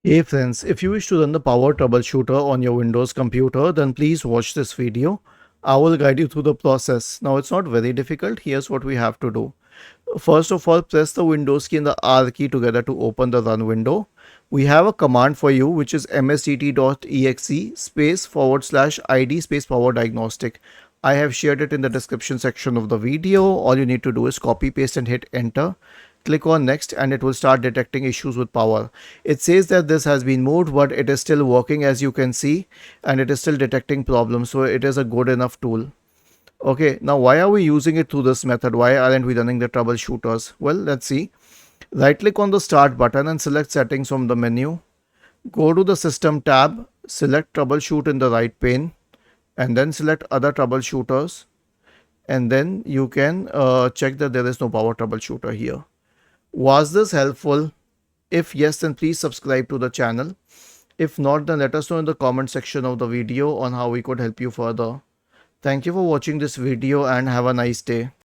Hey friends, if you wish to run the Power Troubleshooter on your Windows computer, then please watch this video. I will guide you through the process. Now it's not very difficult. Here's what we have to do. First of all, press the Windows key and the R key together to open the run window. We have a command for you which is msdt.exe space / id space PowerDiagnostic. I have shared it in the description section of the video. All you need to do is copy paste and hit enter. Click on next and it will start detecting issues with power. It says that this has been moved, but it is still working as you can see, and it is still detecting problems, so it is a good enough tool. Okay, now why are we using it through this method? Why aren't we running the troubleshooters? Well, let's see. Right click on the start button and select settings from the menu. Go to the system tab, select troubleshoot in the right pane, and then select other troubleshooters, and then you can check that there is no power troubleshooter here. Was this helpful? If yes, then please subscribe to the channel. If not, then let us know in the comment section of the video on how we could help you further. Thank you for watching this video and have a nice day.